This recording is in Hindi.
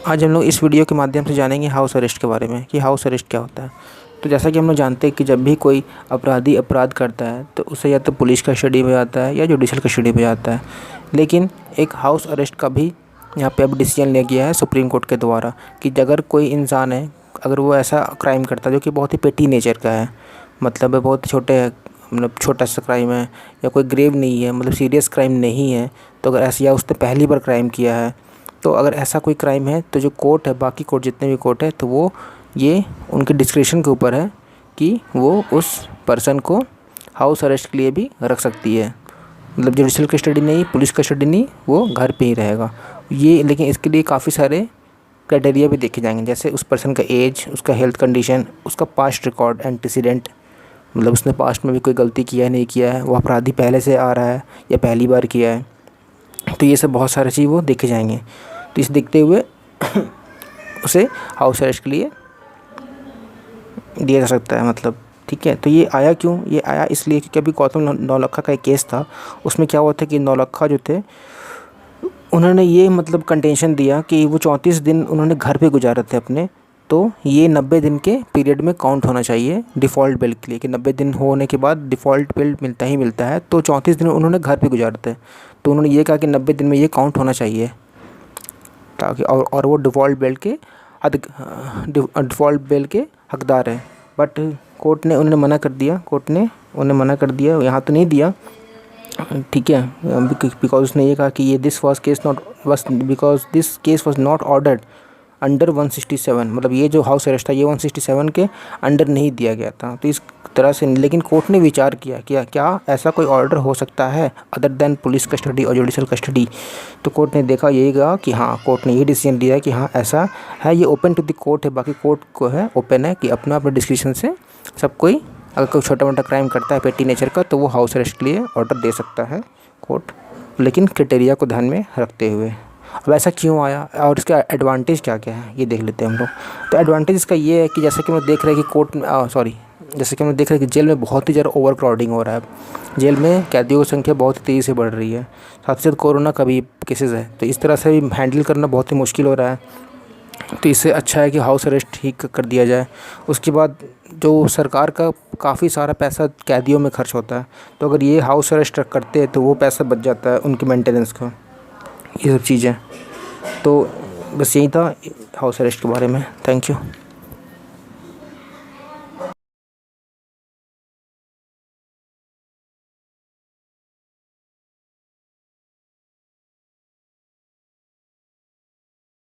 आज हम लोग इस वीडियो के माध्यम से जानेंगे हाउस अरेस्ट के बारे में कि हाउस अरेस्ट क्या होता है। तो जैसा कि हम लोग जानते हैं कि जब भी कोई अपराधी अपराध करता है तो उसे या तो पुलिस कस्टडी में जाता है या जुडिशल कस्टडी में जाता है। लेकिन एक हाउस अरेस्ट का भी यहाँ पे अब डिसीजन लिया गया है सुप्रीम कोर्ट के द्वारा कि अगर कोई इंसान है, अगर वो ऐसा क्राइम करता है जो कि बहुत ही पेटी नेचर का है, मतलब बहुत छोटा सा क्राइम है या कोई ग्रेव नहीं है, मतलब सीरियस क्राइम नहीं है, तो अगर ऐसा या उसने पहली बार क्राइम किया है, तो अगर ऐसा कोई क्राइम है तो जो कोर्ट है, बाकी कोर्ट जितने भी कोर्ट है, तो वो ये उनके डिस्क्रिप्शन के ऊपर है कि वो उस पर्सन को हाउस अरेस्ट के लिए भी रख सकती है। मतलब जुडिशल कस्टडी नहीं, पुलिस कस्टडी नहीं, वो घर पे ही रहेगा ये। लेकिन इसके लिए काफ़ी सारे क्राइटेरिया भी देखे जाएंगे, जैसे उस पर्सन का एज, उसका हेल्थ कंडीशन, उसका पास्ट रिकॉर्ड, एंटीसीडेंट, मतलब उसने पास्ट में भी कोई गलती किया है नहीं किया है, वो अपराधी पहले से आ रहा है या पहली बार किया है, तो ये सब बहुत सारी चीज़ वो देखे जाएंगे। तो इसे देखते हुए उसे हाउस अरेस्ट के लिए दिया जा सकता है, मतलब ठीक है। तो ये आया क्यों? ये आया इसलिए क्योंकि अभी गौतम नौलखा का एक केस था, उसमें क्या हुआ था कि नौलखा जो थे उन्होंने ये मतलब कंटेंशन दिया कि वो 34 दिन उन्होंने घर पे गुजारे थे अपने, तो ये 90 दिन के पीरियड में काउंट होना चाहिए डिफ़ॉल्ट बिल के लिए, कि 90 दिन होने के बाद डिफ़ॉल्ट बिल मिलता ही मिलता है। तो 34 दिन उन्होंने घर पे गुजारे थे, तो उन्होंने ये कहा कि 90 दिन में ये काउंट होना चाहिए, ताकि और वो डिफ़ॉल्ट बिल के हकदार है। बट कोर्ट ने उन्हें मना कर दिया, उन्हें मना कर दिया, यहाँ तो नहीं दिया, ठीक है, बिकॉज उसने ये कहा कि ये this case was not ordered under 167, मतलब ये जो हाउस अरेस्ट था ये 167 के अंडर नहीं दिया गया था। तो इस तरह से, लेकिन कोर्ट ने विचार किया कि क्या ऐसा कोई ऑर्डर हो सकता है अदर देन पुलिस कस्टडी और जुडिशल कस्टडी। तो कोर्ट ने देखा, यही कहा कि हाँ, कोर्ट ने ये डिसीजन दिया कि हाँ ऐसा है, ये ओपन टू द कोर्ट है, बाकी कोर्ट को है, ओपन है कि अपना डिस्क्रिप्शन से सब कोई अगर कोई छोटा मोटा क्राइम करता है पेटी नेचर का, तो वो हाउस अरेस्ट के लिए ऑर्डर दे सकता है कोर्ट, लेकिन क्राइटेरिया को ध्यान में रखते हुए। अब ऐसा क्यों आया और इसका एडवांटेज क्या क्या है ये देख लेते हैं हम लोग। तो एडवांटेज इसका ये है कि जैसे कि हम लोग देख रहे हैं कि जैसे कि हम लोग देख रहे हैं कि जेल में बहुत ही ज़्यादा ओवर क्राउडिंग हो रहा है। जेल में कैदियों की संख्या बहुत तेज़ी से बढ़ रही है, साथ ही साथ कोरोना का भी केसेस है, तो इस तरह से हैंडल करना बहुत ही मुश्किल हो रहा है। तो इससे अच्छा है कि हाउस अरेस्ट ही कर दिया जाए। उसके बाद जो सरकार का काफ़ी सारा पैसा कैदियों में खर्च होता है, तो अगर ये हाउस अरेस्ट करते हैं तो वो पैसा बच जाता है उनके मेंटेनेंस का, ये सब चीज़ें। तो बस यही था हाउस अरेस्ट के बारे में। Thank you.